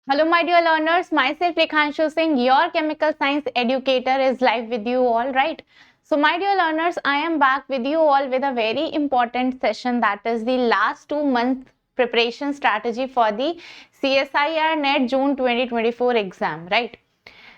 Hello, my dear learners. Myself, Rekhanshu Singh, your chemical science educator, is live with you all, right? So, my dear learners, I am back with you all with a very important session, that is the last 2 month preparation strategy for the CSIR NET June 2024 exam, right?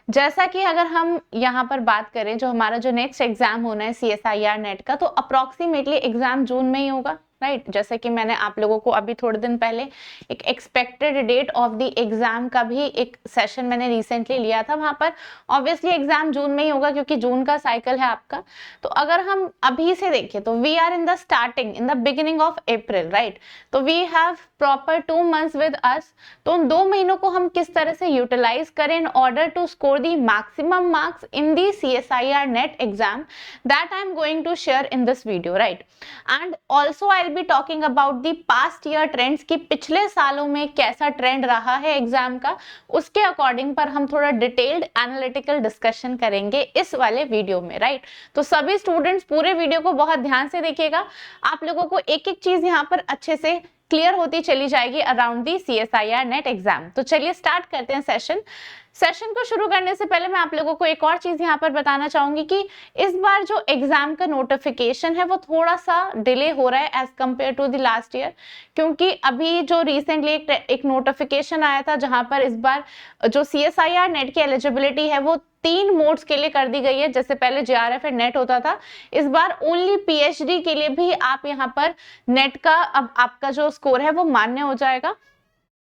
जैसा कि अगर हम यहाँ पर बात करें, जो हमारा जो नेक्स्ट एग्जाम होना है CSIR नेट का, तो अप्रोक्सीमेटली एग्जाम जून में ही होगा, राइट जैसे कि मैंने आप लोगों को अभी थोड़े दिन पहले एक expected date of the exam का भी एक सेशन मैंने रिसेंटली लिया था। वहां पर ऑब्वियसली एग्जाम जून में ही होगा क्योंकि जून का साइकिल है आपका। तो अगर हम अभी से देखें तो we are in the starting in the beginning of April, right. तो we have proper 2 months with us. तो उन 2 महीनों को हम किस तरह से यूटिलाइज करें in order to score the maximum marks in the CSIR NET exam, that I am going to share in this video, right. And also I be talking about the past year trends की पिछले सालों में कैसा trend रहा है exam का, उसके according पर हम थोड़ा डिटेल्ड एनालिटिकल डिस्कशन करेंगे इस वाले वीडियो में, राइट। तो सभी स्टूडेंट्स पूरे वीडियो को बहुत ध्यान से देखिएगा, आप लोगों को एक एक चीज यहाँ पर अच्छे से क्लियर होती चली जाएगी around the CSIR NET exam. तो चलिए स्टार्ट करते हैं सेशन को शुरू करने से पहले मैं आप लोगों को एक और चीज यहाँ पर बताना चाहूंगी कि इस बार जो एग्जाम का नोटिफिकेशन है वो थोड़ा सा डिले हो रहा है as compare to the last year, क्योंकि अभी जो रिसेंटली एक नोटिफिकेशन आया था जहां पर इस बार जो CSIR नेट की एलिजिबिलिटी है वो 3 मोड्स के लिए कर दी गई है। जैसे पहले JRF एंड नेट होता था, इस बार ओनली PhD के लिए भी आप यहाँ पर नेट का अब आपका जो स्कोर है वो मान्य हो जाएगा।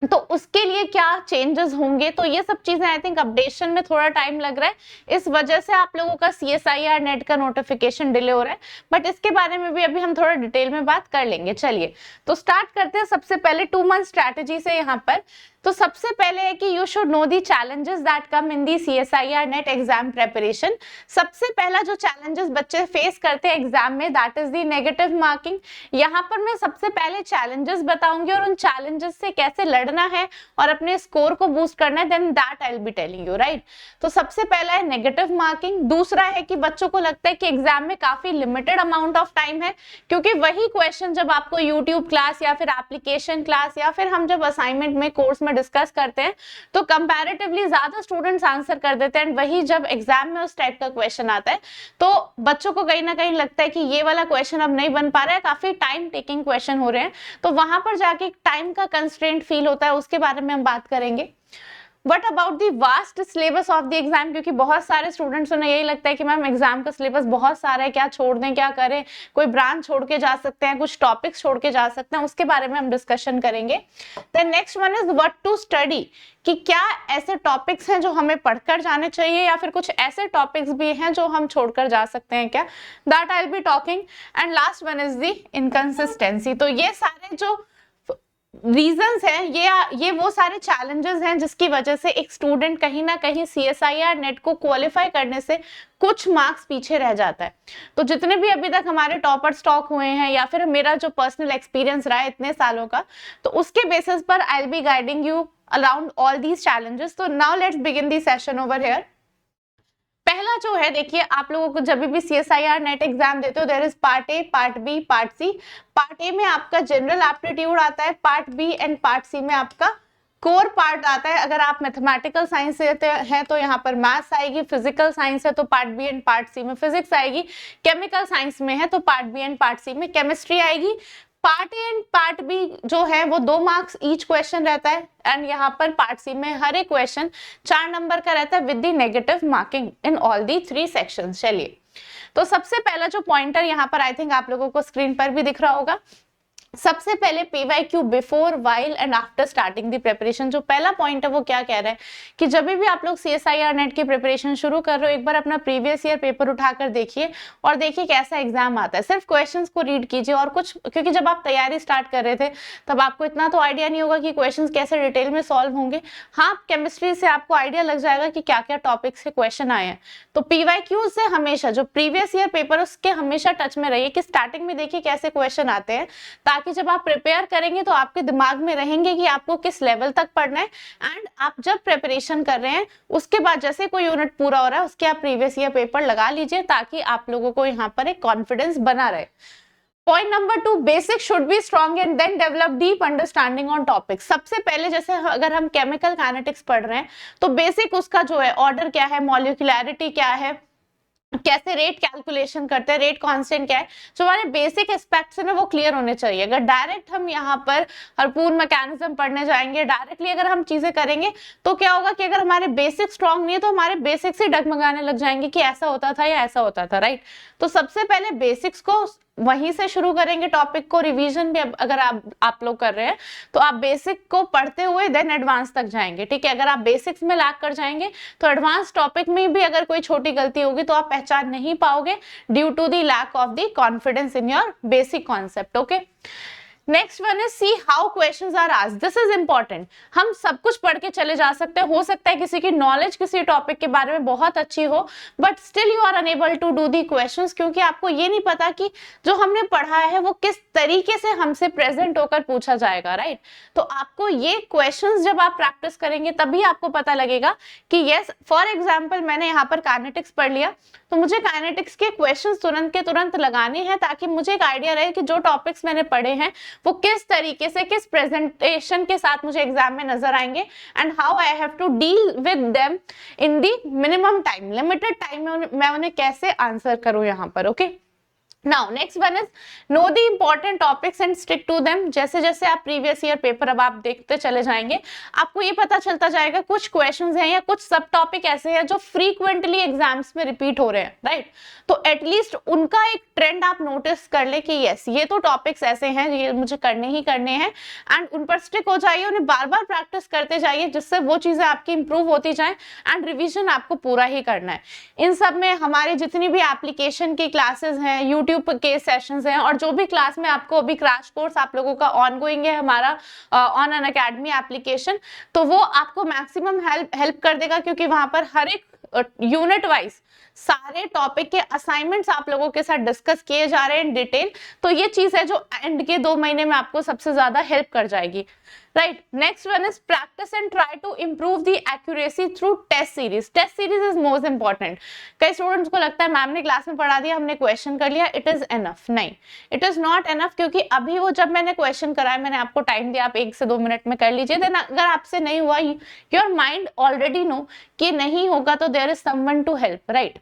तो उसके लिए क्या चेंजेस होंगे, तो ये सब चीजें आई थिंक अपडेशन में थोड़ा टाइम लग रहा है, इस वजह से आप लोगों का CSIR नेट का नोटिफिकेशन डिले हो रहा है। बट इसके बारे में भी अभी हम थोड़ा डिटेल में बात कर लेंगे। चलिए तो स्टार्ट करते हैं सबसे पहले 2 month स्ट्रैटेजी से। यहाँ पर तो सबसे पहले है कि you should know the challenges that come in the CSIR NET exam preparation. सबसे पहला जो चैलेंजेस बच्चे फेस करते हैं एग्जाम में, that is the negative marking. यहाँ पर मैं सबसे पहले चैलेंजेस बताऊंगी और उन चैलेंजेस से कैसे लड़ना है और अपने स्कोर को बूस्ट करना है, then that I will be telling you, right. तो सबसे पहला है नेगेटिव मार्किंग। दूसरा है कि बच्चों को लगता है कि एग्जाम में काफी लिमिटेड अमाउंट ऑफ टाइम है, क्योंकि वही क्वेश्चन जब आपको यूट्यूब क्लास या फिर एप्लीकेशन क्लास या फिर हम जब असाइनमेंट में कोर्स में डिस्कस करते हैं तो कंपैरेटिवली ज्यादा स्टूडेंट्स आंसर कर देते हैं। वही जब एग्जाम में उस टाइप का क्वेश्चन आता है तो बच्चों को कहीं ना कहीं लगता है कि ये वाला क्वेश्चन अब नहीं बन पा रहा है, काफी टाइम टेकिंग क्वेश्चन हो रहे हैं। तो वहां पर जाके टाइम का कंस्ट्रेंट फील होता है, उसके बारे में हम बात करेंगे। What about the vast syllabus of the exam, क्योंकि बहुत सारे स्टूडेंट्स उन्हें यही लगता है कि मैम एग्जाम का सिलेबस बहुत सारा है, क्या छोड़ दें क्या करें, कोई ब्रांच छोड़ के जा सकते हैं, कुछ टॉपिक्स छोड़ के जा सकते हैं, उसके बारे में हम डिस्कशन करेंगे। Then next one is what to study, कि क्या ऐसे टॉपिक्स हैं जो हमें पढ़कर जाने चाहिए या फिर कुछ ऐसे टॉपिक्स भी हैं जो हम छोड़कर जा सकते हैं क्या, that I will be talking. And last one is the inconsistency. तो ये सारे जो रीजंस हैं, ये वो सारे चैलेंजेस हैं जिसकी वजह से एक स्टूडेंट कहीं ना कहीं CSIR नेट को क्वालिफाई करने से कुछ मार्क्स पीछे रह जाता है। तो जितने भी अभी तक हमारे टॉपर स्टॉक हुए हैं या फिर मेरा जो पर्सनल एक्सपीरियंस रहा है इतने सालों का, तो उसके बेसिस पर I will be guiding you around all these challenges. तो now let's begin the session over here. पहला जो है, देखिए आप लोगों को जब भी CSIR नेट एग्जाम देते हो there is part A, part B, part C. Part A में आपका जनरल एप्टीट्यूड आता है, part B and part C में आपका कोर पार्ट आता है। अगर आप मैथमेटिकल साइंस से हैं तो यहाँ पर मैथ्स आएगी, फिजिकल साइंस है तो part B and part C में फिजिक्स आएगी, केमिकल साइंस में है तो part B and part C में केमिस्ट्री आएगी। Part A and part B जो है वो 2 मार्क्स ईच क्वेश्चन रहता है, एंड यहाँ पर पार्ट सी में हर एक क्वेश्चन 4 नंबर का रहता है with the negative marking in all the 3 sections. चलिए तो सबसे पहला जो पॉइंटर यहाँ पर आई थिंक आप लोगों को स्क्रीन पर भी दिख रहा होगा, सबसे पहले PYQ before, while and after starting the preparation. जो पहला पॉइंट है वो क्या कह रहा है कि जब भी आप लोग CSIR नेट की प्रिपरेशन शुरू कर रहे हो, एक बार अपना प्रीवियस ईयर पेपर उठाकर देखिए और देखिए कैसा एग्जाम आता है। सिर्फ क्वेश्चंस को रीड कीजिए और कुछ, क्योंकि जब आप तैयारी स्टार्ट कर रहे थे तब आपको इतना तो आइडिया नहीं होगा कि क्वेश्चंस कैसे डिटेल में सॉल्व होंगे। हाँ, केमिस्ट्री से आपको आइडिया लग जाएगा कि क्या क्या टॉपिक से क्वेश्चन आए हैं। तो PYQ से हमेशा जो प्रीवियस ईयर पेपर उसके हमेशा टच में रहिए कि स्टार्टिंग में देखिए कैसे क्वेश्चन आते हैं, ताकि जब आप प्रिपेयर करेंगे तो आपके दिमाग में रहेंगे कि आपको किस लेवल तक पढ़ना है। एंड आप जब प्रिपरेशन कर रहे हैं उसके बाद जैसे कोई यूनिट पूरा हो रहा है उसके आप प्रीवियस ईयर पेपर लगा लीजिए, ताकि आप लोगों को यहाँ पर एक कॉन्फिडेंस बना रहे। Point number 2, basic should be strong and then develop deep understanding on topic. सबसे पहले जैसे अगर हम केमिकल काइनेटिक्स पढ़ रहे हैं तो बेसिक उसका जो है ऑर्डर क्या है, मॉलिक्यूलैरिटी क्या है, कैसे रेट कैलकुलेशन करते हैं, रेट कांस्टेंट क्या है, जो हमारे बेसिक एस्पेक्ट्स है ना वो क्लियर होने चाहिए। अगर डायरेक्ट हम यहाँ पर हरपून मैकेनिज्म पढ़ने जाएंगे, डायरेक्टली अगर हम चीजें करेंगे तो क्या होगा कि अगर हमारे बेसिक स्ट्रांग नहीं है तो हमारे बेसिक से डगमगाने लग जाएंगे कि ऐसा होता था या ऐसा होता था, राइट। तो सबसे पहले बेसिक्स को वहीं से शुरू करेंगे, टॉपिक को रिवीजन भी अगर आप लोग कर रहे हैं तो आप बेसिक को पढ़ते हुए देन एडवांस तक जाएंगे, ठीक है। अगर आप बेसिक्स में लैग कर जाएंगे तो एडवांस टॉपिक में भी अगर कोई छोटी गलती होगी तो आप पहचान नहीं पाओगे due to the lack of the confidence in your basic concept, okay. Next one is see how questions are asked, this is important. हम सब कुछ पढ़ के चले जा सकते हैं, हो सकता है किसी की नॉलेज किसी टॉपिक के बारे में बहुत अच्छी हो but still you are unable to do the questions, क्योंकि आपको ये नहीं पता कि जो हमने पढ़ा है वो किस तरीके से हमसे प्रेजेंट होकर पूछा जाएगा, राइट। तो आपको ये क्वेश्चंस जब आप प्रैक्टिस करेंगे तभी आपको पता लगेगा कि यस, फॉर एग्जाम्पल मैंने यहाँ पर काइनेटिक्स पढ़ लिया तो मुझे काइनेटिक्स के क्वेश्चंस तुरंत के तुरंत लगाने हैं ताकि मुझे एक आइडिया रहे कि जो टॉपिक्स मैंने पढ़े हैं वो किस तरीके से किस प्रेजेंटेशन के साथ मुझे एग्जाम में नजर आएंगे and how I have to deal with them in the minimum time, limited time में मैं उन्हें कैसे आंसर करूं यहाँ पर, okay. Now next one is know the important topics and stick to them. जैसे जैसे आप प्रीवियस ईयर पेपर अब आप देखते चले जाएंगे आपको ये पता चलता जाएगा कुछ क्वेश्चंस हैं या कुछ सब टॉपिक ऐसे हैं जो फ्रीक्वेंटली एग्जाम्स में रिपीट हो रहे हैं, राइट। तो एटलीस्ट उनका एक ट्रेंड आप नोटिस कर ले कि यस ये तो टॉपिक्स ऐसे हैं ये मुझे करने ही करने हैं एंड उन पर स्टिक हो जाइए, उन्हें बार बार प्रैक्टिस करते जाइए जिससे वो चीजें आपकी इंप्रूव होती जाए एंड रिविजन आपको पूरा ही करना है। इन सब में हमारी जितनी भी एप्लीकेशन की क्लासेस हैं, यूट्यूब के सेशंस हैं और जो भी क्लास में आपको अभी क्रैश कोर्स आप लोगों का ऑनगोइंग है हमारा ऑन एन अकेडमी एप्लीकेशन, तो वो आपको मैक्सिमम हेल्प कर देगा क्योंकि वहां पर हर एक यूनिट वाइज सारे टॉपिक के असाइनमेंट्स आप लोगों के साथ डिस्कस किए जा रहे हैं इन डिटेल। तो ये चीज है जो एंड के 2 महीने में आपको सबसे ज्यादा हेल्प कर जाएगी, right. Next one is practice and try to improve the accuracy through test series. Test series is most important. कई स्टूडेंट्स को लगता है मैम ने क्लास में पढ़ा दिया, हमने क्वेश्चन कर लिया, इट इज एनफ। नहीं, इट इज नॉट एनफ, क्योंकि अभी वो जब मैंने क्वेश्चन कराया मैंने आपको टाइम दिया, आप 1 से 2 मिनट में कर लीजिए। देन अगर आपसे नहीं हुआ, योर माइंड ऑलरेडी नो कि नहीं होगा तो there is someone to help, right.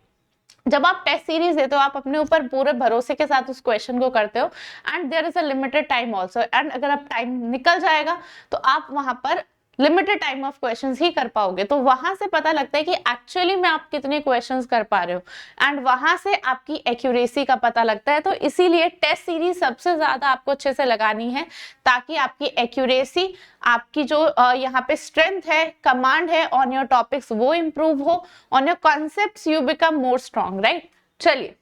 जब आप टेस्ट सीरीज देते हो आप अपने ऊपर पूरे भरोसे के साथ उस क्वेश्चन को करते हो and there is a limited time also, and अगर आप टाइम निकल जाएगा तो आप वहां पर लिमिटेड टाइम ऑफ क्वेश्चंस ही कर पाओगे। तो वहां से पता लगता है कि एक्चुअली में आप कितने क्वेश्चंस कर पा रहे हो एंड वहां से आपकी एक्यूरेसी का पता लगता है। तो इसीलिए टेस्ट सीरीज सबसे ज्यादा आपको अच्छे से लगानी है ताकि आपकी एक्यूरेसी, आपकी जो यहाँ पे स्ट्रेंथ है, कमांड है ऑन योर टॉपिक्स वो इंप्रूव हो, on your concepts you become more strong, right. चलिए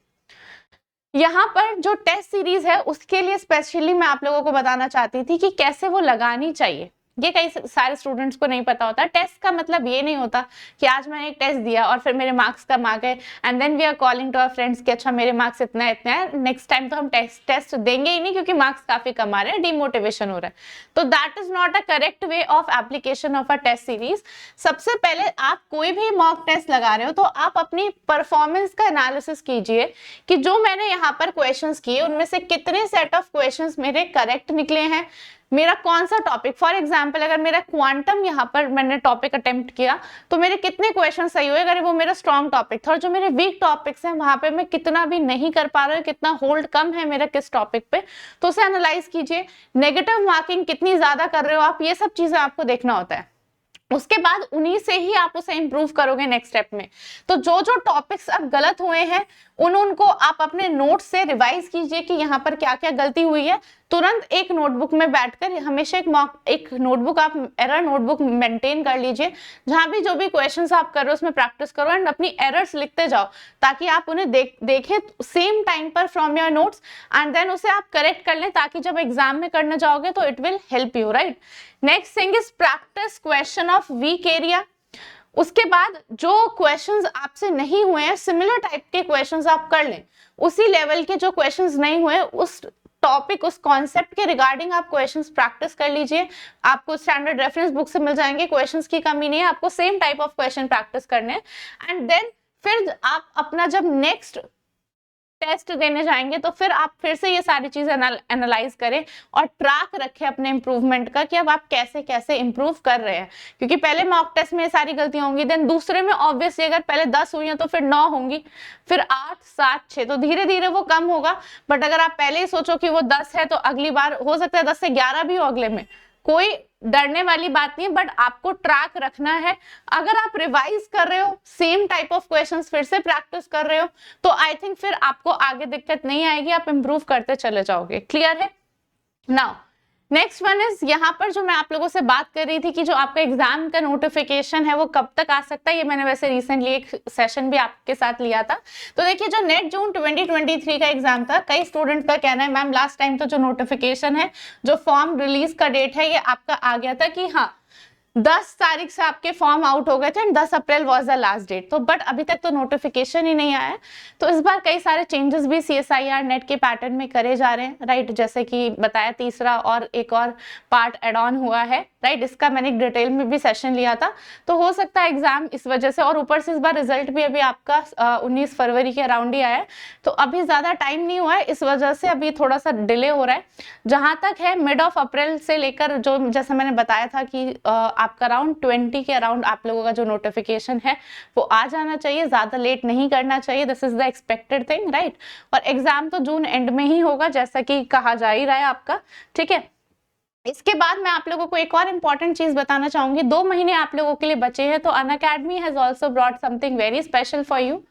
यहाँ पर जो टेस्ट सीरीज है उसके लिए स्पेशली मैं आप लोगों को बताना चाहती थी कि कैसे वो लगानी चाहिए। ये कई सारे स्टूडेंट्स को नहीं पता होता। टेस्ट का मतलब ये नहीं होता कि आज मैंने एक टेस्ट दिया और फिर मेरे मार्क्स कम आ गए and then we are calling to our friends कि अच्छा मेरे मार्क्स इतना है, नेक्स्ट टाइम तो हम टेस्ट देंगे ही नहीं क्योंकि मार्क्स काफी कम आ रहे हैं, डिमोटिवेशन हो रहा है। तो that is not a correct way of application of a test series. सबसे पहले आप कोई भी मॉक टेस्ट लगा रहे हो तो आप अपनी परफॉर्मेंस का एनालिसिस कीजिए कि जो मैंने यहाँ पर क्वेश्चंस किए उनमें से कितने सेट ऑफ क्वेश्चंस मेरे करेक्ट निकले हैं, मेरा कौन सा टॉपिक, फॉर एग्जाम्पल अगर मेरा क्वांटम यहाँ पर मैंने टॉपिक अटेम्प्ट किया तो मेरे कितने क्वेश्चन सही हुए अगर वो मेरा स्ट्रॉन्ग टॉपिक था, और जो मेरे वीक टॉपिक्स हैं वहां पे मैं कितना भी नहीं कर पा रहा हूँ, कितना होल्ड कम है मेरा किस टॉपिक पे, तो उसे एनालाइज कीजिए। नेगेटिव मार्किंग कितनी ज्यादा कर रहे हो आप, ये सब चीजें आपको देखना होता है। उसके बाद उन्हीं से ही आप उसे इंप्रूव करोगे नेक्स्ट स्टेप में। तो जो जो टॉपिक्स अब गलत हुए हैं उनको आप अपने नोट से रिवाइज कीजिए कि यहाँ पर क्या क्या गलती हुई है। तुरंत एक नोटबुक में बैठकर हमेशा एक नोटबुक आप एरर नोटबुक मेंटेन कर लीजिए, जहां भी जो भी क्वेश्चंस आप कर रहे हो उसमें प्रैक्टिस करो एंड अपनी एरर्स लिखते जाओ ताकि आप उन्हें देखें सेम टाइम पर from your notes and then उसे आप करेक्ट कर लें ताकि जब एग्जाम में करने जाओगे तो it will help you, right. Next thing is practice question of week area. उसके बाद जो क्वेश्चंस आपसे नहीं हुए हैं सिमिलर टाइप के क्वेश्चंस आप कर लें, उसी लेवल के जो क्वेश्चंस नहीं हुए उस टॉपिक उस कॉन्सेप्ट के रिगार्डिंग आप क्वेश्चंस प्रैक्टिस कर लीजिए। आपको स्टैंडर्ड रेफरेंस बुक से मिल जाएंगे, क्वेश्चंस की कमी नहीं है, आपको same type of question practice करने हैं एंड देन फिर आप अपना जब नेक्स्ट टेस्ट देने जाएंगे तो फिर आप फिर से ये सारी चीजें एनालाइज करें और ट्रैक रखें अपने इंप्रूवमेंट का कि अब आप कैसे कैसे इंप्रूव कर रहे हैं, क्योंकि पहले मॉक टेस्ट में ये सारी गलतियां होंगी, देन दूसरे में ऑब्वियसली अगर पहले 10 हुई हैं तो फिर 9 होंगी, फिर 8, 7, 6, तो धीरे धीरे वो कम होगा। बट अगर आप पहले ही सोचो कि वो 10 है तो अगली बार हो सकता है 10 से 11 भी हो अगले में, कोई डरने वाली बात नहीं है, बट आपको ट्रैक रखना है। अगर आप रिवाइज कर रहे हो, सेम टाइप ऑफ क्वेश्चंस फिर से प्रैक्टिस कर रहे हो, तो आई थिंक फिर आपको आगे दिक्कत नहीं आएगी, आप इंप्रूव करते चले जाओगे। क्लियर है? नाउ नेक्स्ट वन इज, यहाँ पर जो मैं आप लोगों से बात कर रही थी कि जो आपका एग्जाम का नोटिफिकेशन है वो कब तक आ सकता है, ये मैंने वैसे रिसेंटली एक सेशन भी आपके साथ लिया था। तो देखिए, जो नेट जून 2023 का एग्जाम था, कई स्टूडेंट का कहना है मैम लास्ट टाइम तो जो नोटिफिकेशन है, जो फॉर्म रिलीज का डेट है, ये आपका आ गया था कि हाँ 10 तारीख से आपके फॉर्म आउट हो गए थे and 10 April was the last date. तो बट अभी तक तो नोटिफिकेशन ही नहीं आया है। तो इस बार कई सारे चेंजेस भी CSIR नेट के पैटर्न में करे जा रहे हैं, राइट। जैसे कि बताया, तीसरा और एक और पार्ट एड ऑन हुआ है, राइट। इसका मैंने एक डिटेल में भी सेशन लिया था। तो हो सकता है एग्जाम इस वजह से, और ऊपर से इस बार रिजल्ट भी अभी आपका 19 फरवरी के अराउंड ही आया है, तो अभी ज्यादा टाइम नहीं हुआ है, इस वजह से अभी थोड़ा सा डिले हो रहा है। जहां तक है मिड ऑफ अप्रैल से लेकर, जो जैसे मैंने बताया था कि आपका अराउंड 20 के अराउंड आप लोगों का जो नोटिफिकेशन है वो आ जाना चाहिए, ज्यादा लेट नहीं करना चाहिए, this is the expected thing, right. और एग्जाम तो जून एंड में ही होगा, जैसा कि कहा जा ही रहा है आपका, ठीक है। इसके बाद मैं आप लोगों को एक और इम्पॉर्टेंट चीज बताना चाहूंगी। 2 महीने आप लोगों के लिए बचे हैं, तो Unacademy has also brought something very special for you.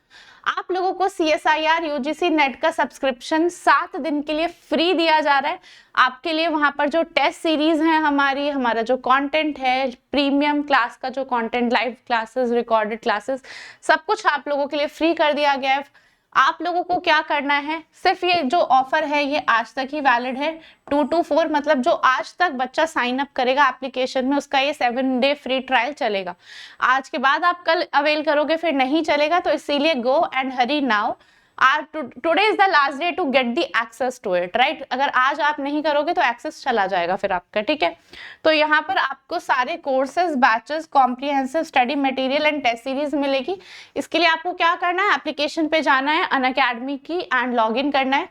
आप लोगों को CSIR UGC नेट का सब्सक्रिप्शन 7 दिन के लिए फ्री दिया जा रहा है। आपके लिए वहां पर जो टेस्ट सीरीज है हमारा जो कंटेंट है, प्रीमियम क्लास का जो content, live classes, recorded classes, सब कुछ आप लोगों के लिए फ्री कर दिया गया है। आप लोगों को क्या करना है, सिर्फ ये जो ऑफर है ये आज तक ही वैलिड है, 2 to 4, मतलब जो आज तक बच्चा साइन अप करेगा एप्लीकेशन में, उसका ये 7 डे फ्री ट्रायल चलेगा। आज के बाद आप कल अवेल करोगे फिर नहीं चलेगा, तो इसीलिए go and hurry now. Today is the last day to get the access to it, right. अगर आज आप नहीं करोगे तो एक्सेस चला जाएगा फिर आपका, ठीक है। तो यहाँ पर आपको सारे courses, batches, comprehensive study material and test series मिलेगी। इसके लिए आपको क्या करना है, एप्लीकेशन पे जाना है अनअकैडमी की एंड लॉग इन करना है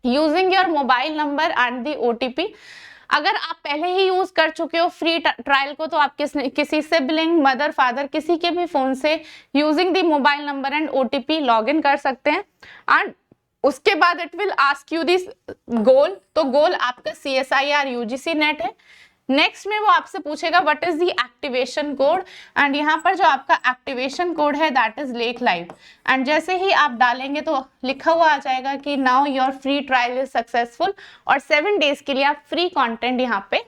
using your mobile number and the OTP। अगर आप पहले ही यूज कर चुके हो फ्री ट्रायल को, तो आप किसी सिबलिंग, मदर, फादर, किसी के भी फोन से using the mobile number and OTP log in कर सकते हैं। एंड उसके बाद it will ask you this goal, तो गोल आपका CSIR UGC नेट है। नेक्स्ट में वो आपसे पूछेगा what is the activation code, and यहाँ पर जो आपका एक्टिवेशन कोड है that is lake live. And जैसे ही आप डालेंगे तो लिखा हुआ आ जाएगा कि now your free trial is successful, और 7 डेज के लिए आप फ्री कंटेंट यहाँ पे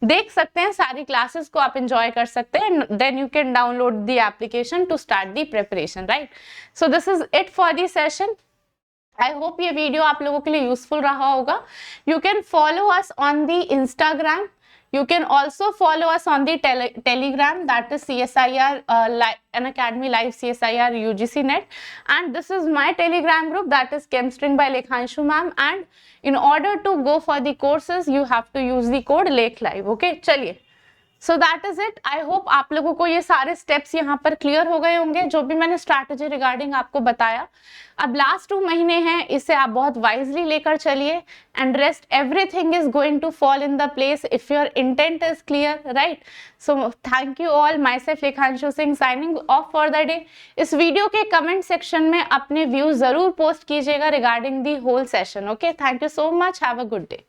देख सकते हैं, सारी क्लासेस को आप एंजॉय कर सकते हैं। Then you can download the application to start the preparation, right. So this is it for the session. I hope ये वीडियो आप लोगों के लिए यूजफुल रहा होगा। You can follow us on the Instagram. You can also follow us on the Telegram, that is CSIR Unacademy Live CSIR UGC Net, and this is my Telegram group, that is Chemstring by Lekhanshu ma'am, and in order to go for the courses you have to use the code LEKLIVE, okay। चलिए, so that is it. I hope आप लोगों को ये सारे steps यहाँ पर clear हो गए होंगे, जो भी मैंने स्ट्रैटेजी रिगार्डिंग आपको बताया। अब लास्ट 2 महीने हैं, इसे आप बहुत वाइजली लेकर चलिए, and rest everything is going to fall in the place if your intent is clear, right. So thank you all, myself Lekhanshu Singh signing off for the day. इस वीडियो के कमेंट सेक्शन में अपने views जरूर post कीजिएगा regarding the whole session, okay. Thank you so much, have a good day.